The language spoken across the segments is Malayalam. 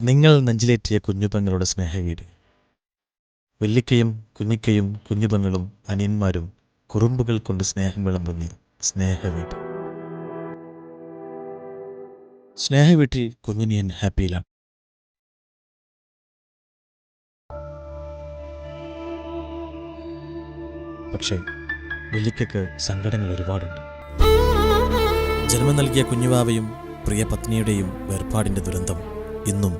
നിങ്ങൾ നെഞ്ചിലേറ്റിയ കുഞ്ഞുപെങ്ങളുടെ സ്നേഹവീട്. വല്ലിക്കയും കുഞ്ഞിക്കയും കുഞ്ഞുപെങ്ങളും അനിയന്മാരും കുറുമ്പുകൾ കൊണ്ട് സ്നേഹം വിളമ്പുന്ന സ്നേഹവീട്. സ്നേഹവീട്ടിൽ കുഞ്ഞിനിയൻ ഹാപ്പിയിലാണ്. പക്ഷേ വല്ലിക്കയ്ക്ക് സങ്കടങ്ങൾ ഒരുപാടുണ്ട്. ജന്മം നൽകിയ കുഞ്ഞുവാവയും പ്രിയ പത്നിയുടെയും വേർപാടിൻ്റെ ദുരന്തം ഇന്നും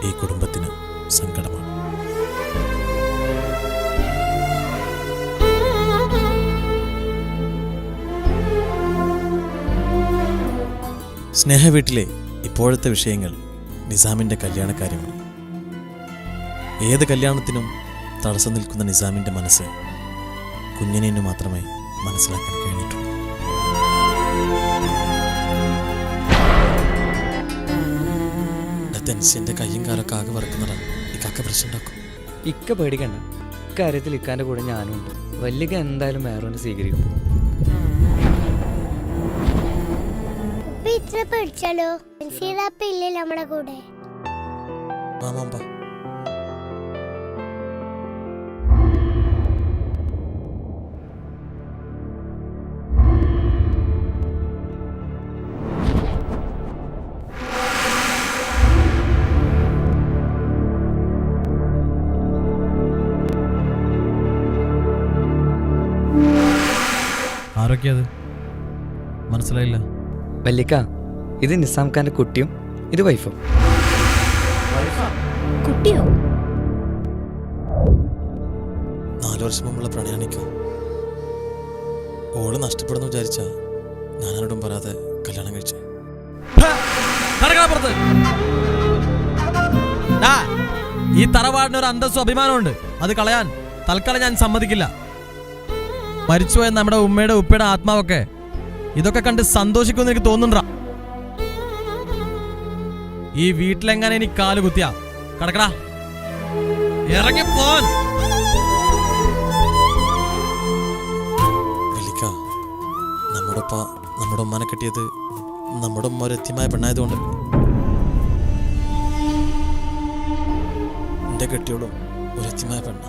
ഈ കുടുംബത്തിന് സങ്കടമാണ്. സ്നേഹവീട്ടിലെ ഇപ്പോഴത്തെ വിഷയങ്ങൾ നിസാമിൻ്റെ കല്യാണക്കാര്യമാണ്. ഏത് കല്യാണത്തിനും തടസ്സം നിൽക്കുന്ന നിസാമിൻ്റെ മനസ്സ് കുഞ്ഞിനു മാത്രമേ മനസ്സിലാക്കാൻ കഴിഞ്ഞിട്ടുള്ളൂ. തെൻസിന്റെ കയ്യും കാലൊക്കെ ആകെ വറക്കുന്നതാണ്. ഇക്കാക്ക പ്രശ്നം ഉണ്ടാക്കും. ഇക്ക പേടിക്കണ്ട, ഇക്കാര്യത്തിൽ ഇക്കാന്റെ കൂടെ ഞാനും ഉണ്ട്. വല്ലിക്ക എന്തായാലും വേറൊന്ന് സ്വീകരിക്കും. പേടിച്ചാലോ? നമ്മുടെ കൂടെ ആരൊക്കെയത് മനസ്സിലായില്ല. വല്ലിക്ക, ഇത് നിസാം ഖാന്റെ കുട്ടിയും ഇത് വൈഫും. കുട്ടിയോ? 4 വർഷം മുമ്പുള്ള പ്രണയാണിക്കോ. ഓള് നഷ്ടപ്പെടുന്നു വിചാരിച്ച ഞാനോടും പറയാതെ കല്യാണം കഴിച്ചു. ഈ തറവാടിനൊരു അന്തസ്സും അഭിമാനമുണ്ട്. അത് കളയാൻ തൽക്കാലം ഞാൻ സമ്മതിക്കില്ല. മരിച്ചുപോയ നമ്മുടെ ഉമ്മയുടെ ഉപ്പയുടെ ആത്മാവൊക്കെ ഇതൊക്കെ കണ്ട് സന്തോഷിക്കുമെന്ന് എനിക്ക് തോന്നുന്നുണ്ടാ. ഈ വീട്ടിലെങ്ങനെ എനിക്ക് കാല് കുത്തിയാ കടക്കടാ, ഇറങ്ങിപ്പോൻ. നമ്മുടെ ഉമ്മാനെ കെട്ടിയത് നമ്മുടെ ഉമ്മ ഒരു എത്തിയമായ പെണ്ണായതുകൊണ്ട് എന്റെ കെട്ടിയോളും ഒരു എത്തിയമായ പെണ്ണ.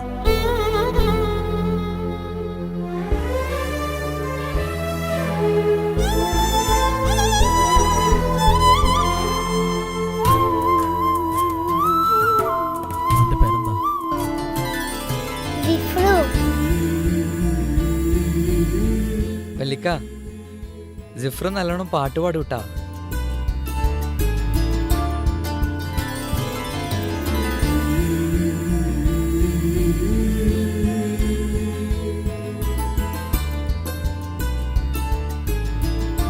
വല്ലിക്ക, ജിഫ്ര നല്ലോണം പാട്ട് പാടൂട്ടാ.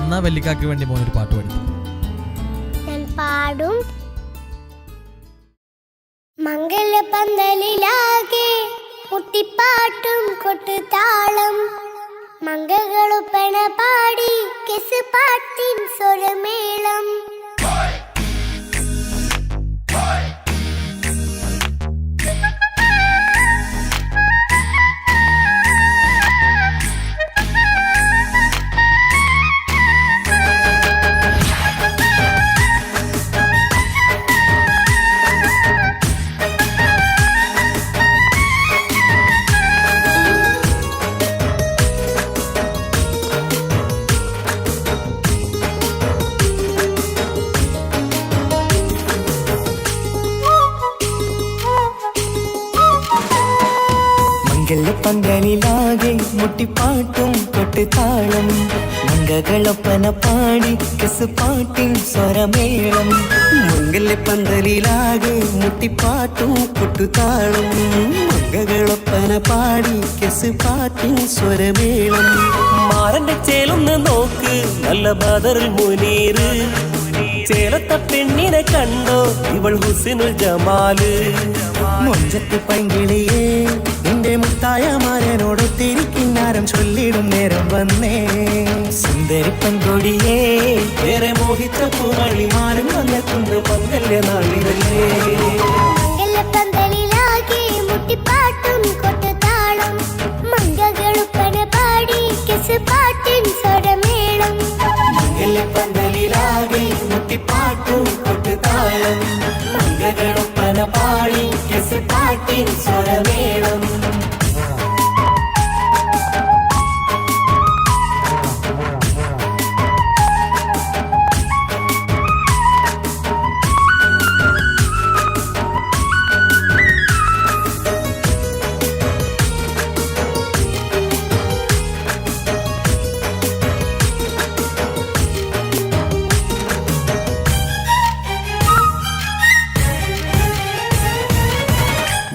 എന്നാ വല്ലിക്കാക്ക് വേണ്ടി മോനൊരു പാട്ട് പാടി. ഞാൻ പാടും. മംഗലപന്തലിലാകെ മുട്ടിപ്പാട്ടും കൊട്ടുതാളം, മംഗളൊപ്പന പാടി കെസ് പാട്ടിൻ സ്വരമേളം. പന്തലിലാകെ മുട്ടിപ്പാട്ടും കൊട്ടുതാളം, മംഗളൊപ്പന പാടി കെസ് പാട്ടിൻ സ്വരമേളം. മംഗലപ്പന്തലിലാകെ മുട്ടിപ്പാട്ടും കൊട്ടുതാളം, മംഗളൊപ്പന പാടി കെസ് പാട്ടിൻ സ്വരമേളം. മാറന്റെ ചേലൊന്ന് നോക്ക്, നല്ല ബദറുൽ മുനീറ്. ചേലത്തെ പെണ്ണിനെ കണ്ടോ, ഇവൾ ഹുസ്നുൽ ജമാല്. മൊഞ്ചത്ത് പൈങ്കിളിയേ, നിന്റെ മുത്തായ മാരനോടൊത്തിരിക്കിന്നാരം ചൊല്ലിടും നേരം വന്നേ. സുന്ദരി പെൺകൊടിയേ, വേറെ മോഹിച്ച പൂവളിമാരും വന്നെത്തുന്ന പങ്കല്യ നാളിതല്ലേ. മംഗലപന്തലിലാകെ മുട്ടിപ്പാട്ടും കൊട്ടുതാളം, മംഗളൊപ്പന പാടി കെസ് പാട്ടിൻ സ്വരമേളം. മംഗലപന്തലിലാകെ മുട്ടിപ്പാട്ടും കൊട്ടുതാളം, മംഗള പാട്ടിൻ സ്വരമേളം.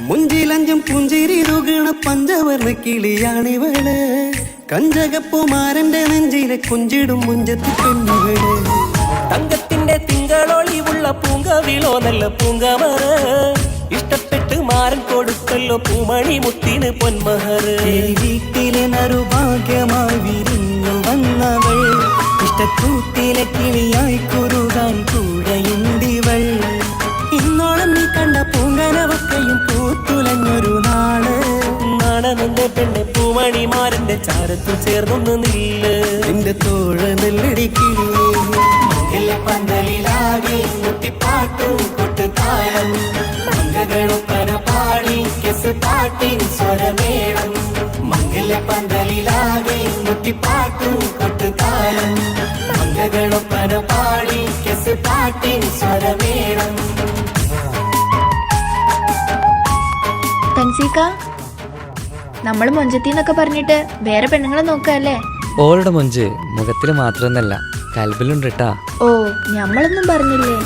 മുഞ്ചിലഞ്ചും പുഞ്ചിരി തുകണ പഞ്ചവർണ്ണ കിളിയാണിവള്. കഞ്ചകപ്പുമാരന്റെ നെഞ്ചിലെ കുഞ്ചിടും മുഞ്ചത്തി പെണ്ണുകള്. തങ്കത്തിന്റെ തിങ്കളൊളിവുള്ള പൂങ്കവിളോ നല്ല പൂങ്കമറ്. ഇഷ്ടപ്പെട്ട് മാരൻ കൊടുക്കല്ലോ പൂമണി മുത്തിന് പൊന്മഹറ്. വീട്ടിലെ നറുഭാഗ്യമായി വിരിഞ്ഞു വന്നവൾ. ഇഷ്ടക്കൂട്ടിലെ കിളിയായി കുറുകാൻ കൂടെയുണ്ടിവൾ. ഇന്നോളം നീ കണ്ട പൂങ്കനവക്കയും പൂത്തുലഞ്ഞൊരു നാള്. നാടനന്റെ പെണ്ണെ പൂമണിമാരന്റെ ചാരത്തു ചേർന്നൊന്ന് നില്ല്. എന്റെ തോഴ നെല്ലടിക്കിളിയെ പന്തലിലാകെ മുട്ടിപ്പാട്ടും കൊട്ടുതാളം. മംഗളൊപ്പന പാടി കെസ് പാട്ടിൻ സ്വരമേളം. മംഗല പന്തലിലാകെ മുട്ടിപ്പാട്ടും കൊട്ടുതാളം. മംഗളൊപ്പന പാടി കെസ് പാട്ടിൻ സ്വരമേളം. തൻസീക്ക, നമ്മള് മൊഞ്ചത്തിന്നൊക്കെ പറഞ്ഞിട്ട് വേറെ പെണ്ണുങ്ങളെ നോക്കല്ലേ? ഓളുടെ മൊഞ്ച് മുഖത്തിൽ മാത്രമൊന്നല്ല, കൽബിലുണ്ട് കേട്ടാ. ഓ, ഞമ്മളൊന്നും പറഞ്ഞില്ലേ?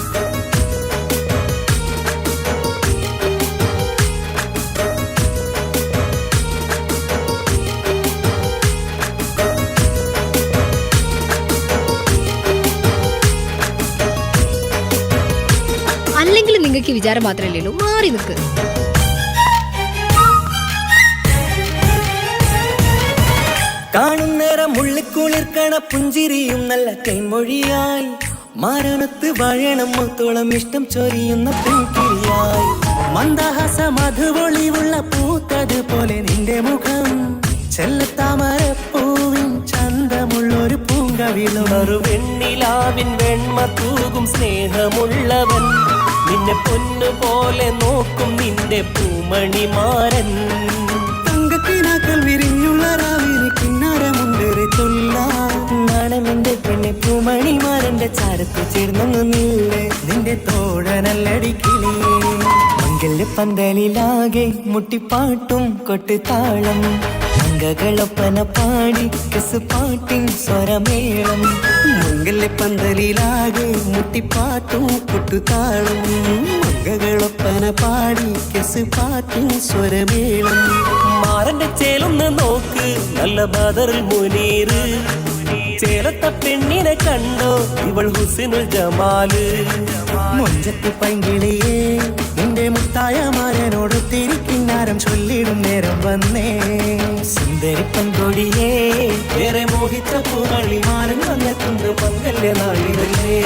അല്ലെങ്കിൽ നിങ്ങൾക്ക് വിചാരം മാത്രമല്ലേ ഉള്ളൂ, മാറി നിൽക്ക്. കാണുന്നേരം ഉള്ളിക്കുളിർക്കണ പുഞ്ചിരിയും നല്ല കൈമൊഴിയായി. മാരണത്ത് വാഴണം മുത്തോളം ഇഷ്ടം ചൊരിയുന്ന പൂക്കിളിയായി. മന്ദഹാസ മധുപൊളിവുള്ള പൂത്തത് പോലെ നിന്റെ മുഖം. ചെല്ലത്താമരപ്പൂവിൻ ചന്തമുള്ളൊരു പൂങ്കവിളും. വെണ്ണിലാവിൻ വെണ്മ തൂകും സ്നേഹമുള്ളവൻ. നിന്നെ പൊന്നുപോലെ നോക്കും നിന്റെ പൂമണിമാരൻ. തങ്കക്കിനാക്കൾ വിരിഞ്ഞുള്ള രാവിലെ കിന്നാരമുണ്ടേറെ നാണമെന്റെ പെണ്ണെ പൂമണിമാരന്റെ ചാരത്ത് ചേർന്നൊന്നു നില്ലേ. നിന്റെ തോഴനല്ലടിക്കിളിയേ. മംഗല്യ പന്തലിലാകെ മുട്ടിപ്പാട്ടും കൊട്ടുതാളം. മംഗളൊപ്പന പാടി കെസ് പാട്ടിൻ സ്വരമേളം. മംഗല്യ പന്തലിലാകെ മുട്ടിപ്പാട്ടും കൊട്ടുതാളം. മംഗളൊപ്പന പാടി കെസ് പാട്ടിൻ സ്വരമേളം. മാറന്റെ ചേലൊന്ന് നോക്ക് നല്ല ബദറുൽ മുനീറ്. ചേലത്ത പെണ്ണിനെ കണ്ടോ ഇവൾ ഹുസ്നുൽ ജമാല്. മൊഞ്ചത്തി പൈങ്കിളിയേ നിന്റെ മുത്തായ മാരനോട് തിരിക്കിന്നാരം ചൊല്ലിടും നേരം വന്നേ. സുന്ദരി പങ്കൊടിയേ ഏറെ മോഹിച്ച പൂമണി മാരൻ വന്നെത്തുന്നു മംഗല്യ നാളിലേ.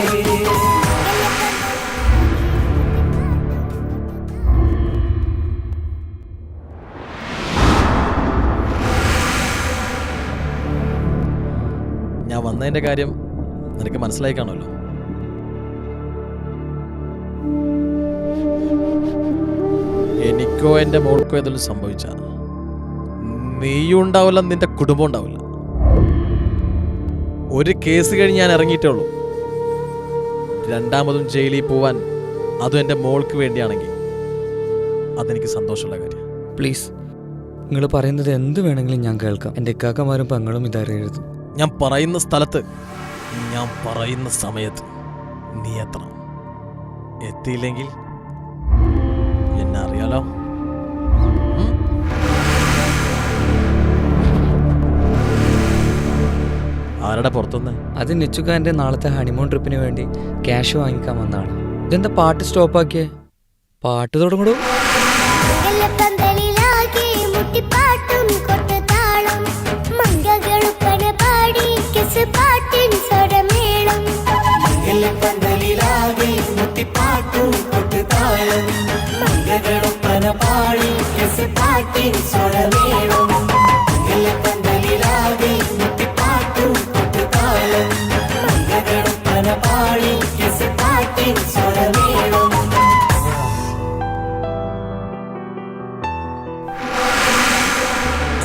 ഞാൻ വന്നതിൻ്റെ കാര്യം നിനക്ക് മനസ്സിലായി കാണുമല്ലോ. എനിക്കോ എൻ്റെ മോൾക്കോ ഏതെങ്കിലും സംഭവിച്ച നീയും ഉണ്ടാവില്ല, നിന്റെ കുടുംബം ഉണ്ടാവില്ല. ഒരു കേസ് കഴിഞ്ഞ് ഞാൻ ഇറങ്ങിയിട്ടേ ഉള്ളൂ. രണ്ടാമതും ജയിലിൽ പോവാൻ, അതും എൻ്റെ മോൾക്ക് വേണ്ടിയാണെങ്കിൽ അതെനിക്ക് സന്തോഷമുള്ള കാര്യം. പ്ലീസ്, നിങ്ങൾ പറയുന്നത് എന്ത് വേണമെങ്കിലും ഞാൻ കേൾക്കാം. എൻ്റെ ഇക്കാക്കമാരും പെങ്ങളും ഇതറിയരുത്. ഞാൻ പറയുന്ന സ്ഥലത്ത്, ഞാൻ പറയുന്ന സമയത്ത് നീ എത്തണം. എത്തിയില്ലെങ്കിൽ എന്നെ അറിയാലോ. ആരുടെ പുറത്തുനിന്ന്? അത് നിച്ചുക്കാൻ്റെ നാളത്തെ ഹണിമൂൺ ട്രിപ്പിന് വേണ്ടി ക്യാഷ് വാങ്ങിക്കാൻ വന്നതാണ്. ഇതെന്താ പാട്ട് സ്റ്റോപ്പാക്കിയേ? പാട്ട് തുടങ്ങൂ. പന്തലിലാകെ മുട്ടിപ്പാട്ടും കൊട്ടുതാളം. മംഗളൊപ്പന പാടി കെസ് പാട്ടിൻ സ്വരമേളം. പന്തലിലാകെ മുട്ടിപ്പാട്ടും കൊട്ടുതാളം. മംഗളൊപ്പന പാടി കെസ് പാട്ടിൻ സ്വരമേളം. പന്തലിലാകെ മുട്ടിപ്പാട്ടും കൊട്ടുതാളം. മംഗളൊപ്പന പാടി കെസ് പാട്ടിൻ സ്വരമേളം.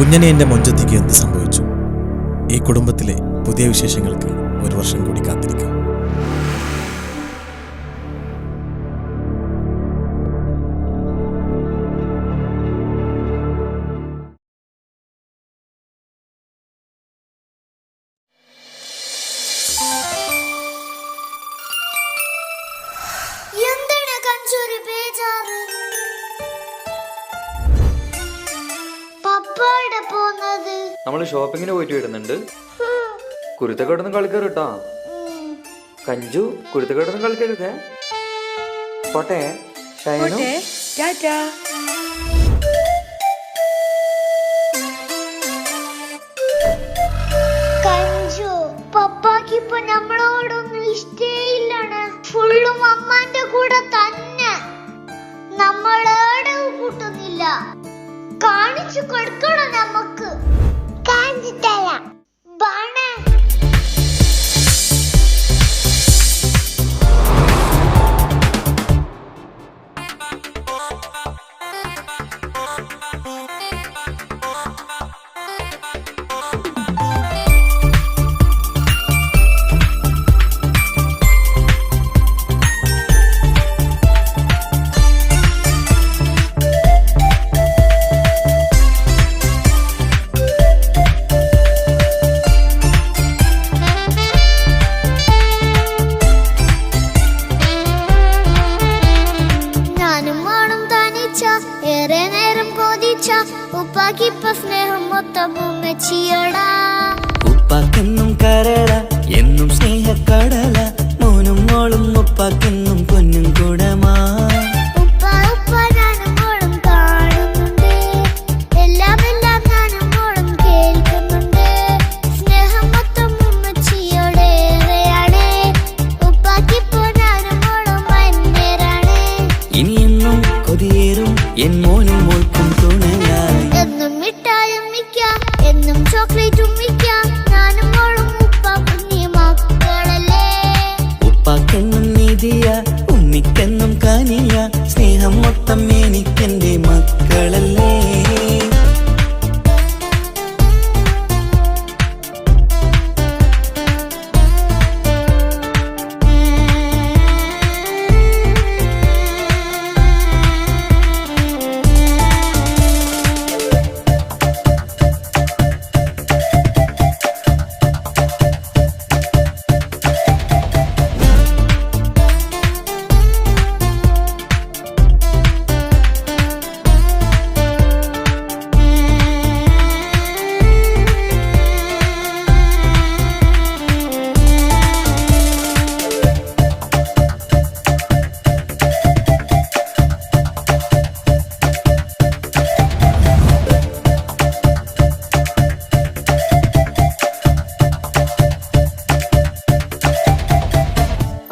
കുഞ്ഞനിയൻ്റെ മൊഞ്ചത്തിക്ക് എന്ത് സംഭവിച്ചു? ഈ കുടുംബത്തിലെ പുതിയ വിശേഷങ്ങൾക്ക് 1 വർഷം കൂടി കാത്തിരിക്കാം. എന്താണ് കഞ്ചൂരി ബേജാറ്? പപ്പാടെ പോന്നത് നമ്മൾ ഷോപ്പിങ്ങിന് പോയിട്ട് വരുന്നുണ്ട്. കുരുത്തക്കേടൊന്നും കളിക്കരുത് കേട്ടോ. കഞ്ചു, കുരുത്തക്കേടൊന്നും കളിക്കരുതേ. പോട്ടെ ഷൈനു. കഞ്ചു, പപ്പാക്ക് ഇപ്പൊ നമ്മളോടൊന്നും ഇഷ്ടേയില്ലാണ്. ഫുള്ളും അമ്മാന്റെ കൂടെ തന്നെ. നമ്മളേടെ കൂട്ടുന്നില്ല. കാണിച്ചു കൊടുക്കണം നമുക്ക്. കാണിച്ചു തരാം. ബാണേ ഏറെ നേരം കൊതിച്ച ഉപ്പാക്കിപ്പ സ്നേഹം മൊത്തം ഉമ്മച്ചിയോടാ. ഉപ്പാക്കെന്നും കരള എന്നും സ്നേഹക്കടല, മോനും മോളും ഉപ്പാക്കെന്നും പൊന്നും കുടമാ. ഉപ്പ ഉപ്പ ഞാനും മോളും കാണുന്നുണ്ട്, എല്ലാം എല്ലാം ഞാനും മോളും കേൾക്കുന്നുണ്ട്. സ്നേഹം മൊത്തം ഉമ്മച്ചിയോടേറെയാണ്, ഉപ്പാക്കിപ്പോ ഞാനും മോളും വന്നേരാണ്. ഇനിയെന്നും കൊതിയേറും എൻ മോനും മോൾക്കും തുണയായി. എന്നും മിഠായും മിക്കാം, എന്നും ചോക്ലേറ്റും മിക്കാം. ഞാനും മോളും ഉപ്പ കുഞ്ഞി മക്കളല്ലേ. ഉപ്പാക്കെന്നും നിധിയ, ഉമ്മിക്കെന്നും കനിയ, സ്നേഹം മൊത്തം എനിക്കെന്റെ മക്കളല്ലേ.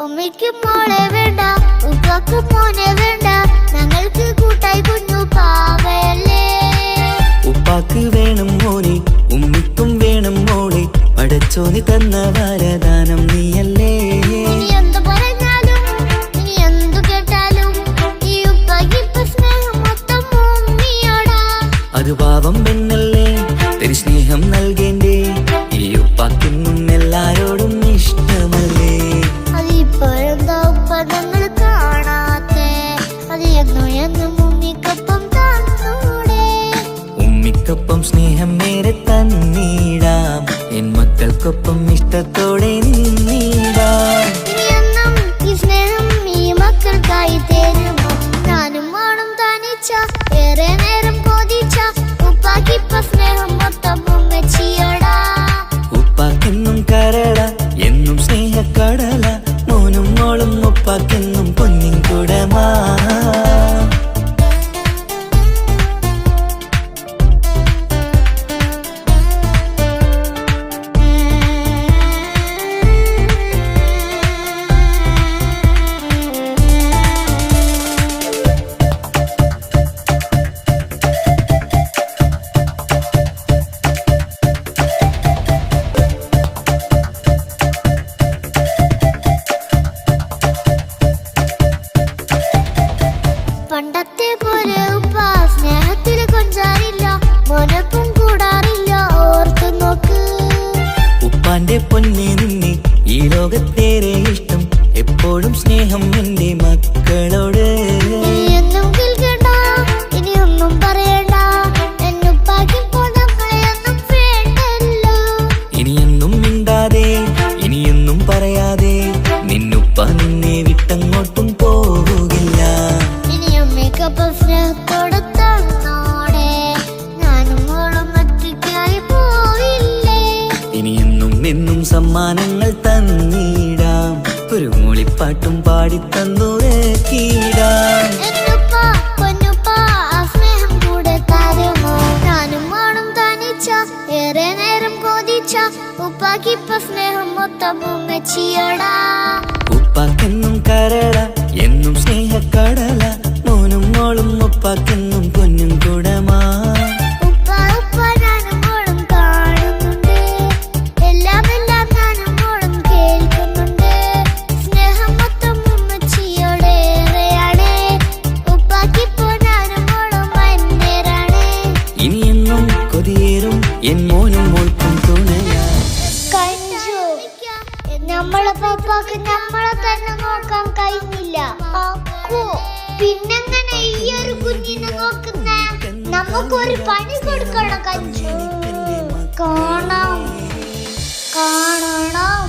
ഉമ്മയ്ക്ക് മോളെ വേണ്ട, ഉപ്പാക്ക് മോനെ വേണ്ട. ഞങ്ങൾക്ക് കൂട്ടായി കുഞ്ഞു പാവയല്ലേ. ഉപ്പാക്ക് വേണം മോനെ, ഉമ്മിക്കും വേണം മോളെ, പടച്ചോന് തന്ന വരദാനം നീയല്ലേ. ഇനി എന്തു പറഞ്ഞാലും ഇനി എന്തു കേട്ടാലും ഈ ഉപ്പാക്കിപ്പ സ്നേഹം മൊത്തം ഉമ്മിയോടാ. അത് പാവം പെണ്ണല്ലേ, തരി സ്നേഹം നൽകേണ്ടേ. ഈ ഉപ്പാക്കിന്നും എല്ലാരോടും ഇഷ്ടമല്ലേ. അതിപ്പോഴെന്താ ഉപ്പ ഞങ്ങൾ കാണാത്തെ? അത് എന്നും എന്നും ഉമ്മിക്കൊപ്പം തന്നൂടെ. ഉമ്മിക്കൊപ്പം സ്നേഹം നേരെ തന്നീടാം, എൻ മക്കൾക്കൊപ്പം ഇഷ്ടത്തോടെ നിന്നീടാം. ഇനി എന്നും ഈ സ്നേഹം ഈ മക്കൾക്കായി തരുമോ? ഞാനും മോളും തനിച്ച ഏറെ നേരം കൊതിച്ച ഉപ്പാക്കിപ്പ സ്നേഹം മൊത്തം ഉമ്മച്ചിയോടാ. ഉപ്പാക്കെന്നും കരള എന്നും സ്നേഹക്കടല, മോനും മോളും ഉപ്പാക്കെന്നും പൊന്നിൻ കുടമാ. എപ്പോഴും സ്നേഹം എൻ്റെ മക്കളോട്. ഇനിയൊന്നും കേൾക്കണ്ട, ഇനിയൊന്നും പറയണ്ട, എന്നുപ്പാക്കിപ്പോ നമ്മളെയൊന്നും വേണ്ടല്ലോ. ഇനിയൊന്നും മിണ്ടാതെ ഇനിയൊന്നും പറയാതെ നിന്നുപ്പ നിന്നെ വിട്ടങ്ങോട്ടും പോവുകില്ല. ഇനിയും മേക്കപ്പ് സ്നേഹത്തോടെ തന്നോടെ ഞാനും മോളും ഒറ്റയ്ക്കായി പോയില്ലേ. ഇനിയെന്നും എന്നും സമ്മാനങ്ങൾ തന്നിടാം, ഒരു മൂളിപ്പാട്ടും പാടിത്തന്നുറക്കിടാം. എന്നുപ്പാ പൊന്നുപ്പാ ആ സ്നേഹം കൂടെ തരുമോ? ഞാനും മോളും തനിച്ച ഏറെ നേരം കൊതിച്ച ഉപ്പാക്കിപ്പ സ്നേഹം മൊത്തം ഉമ്മച്ചിയോടാ. ഉപ്പാക്കെന്നും കരള എന്നും സ്നേഹക്കടല, മോനും മോളും ഉപ്പാക്കെന്നും പൊന്നും കുടമാ. ഉപ്പ ഉപ്പ ഞാനും മോളും കാണുന്നുണ്ട്, എല്ലാം എല്ലാം ഞാനും മോളും കേൾക്കുന്നുണ്ട്. സ്നേഹം മൊത്തം ഉമ്മച്ചിയോടേറെയാണ്, ഉപ്പാക്കിപ്പോ ഞാനും മോളും അന്യരാണ്. ഇനിയെന്നും കൊതിയേറും എൻ മോനും മോൾക്കും തുണയാ. കഞ്ചു, നമ്മളെ പപ്പാക്ക് നമ്മളെ തന്നെ നോക്കാൻ കഴിഞ്ഞില്ല. അക്കു, പിന്നെങ്ങനെ ഈ ഒരു കുഞ്ഞിനെ നോക്കുന്നേ? നമുക്കൊരു പണി കൊടുക്കണം കഞ്ചു. കാണണം കാണണം.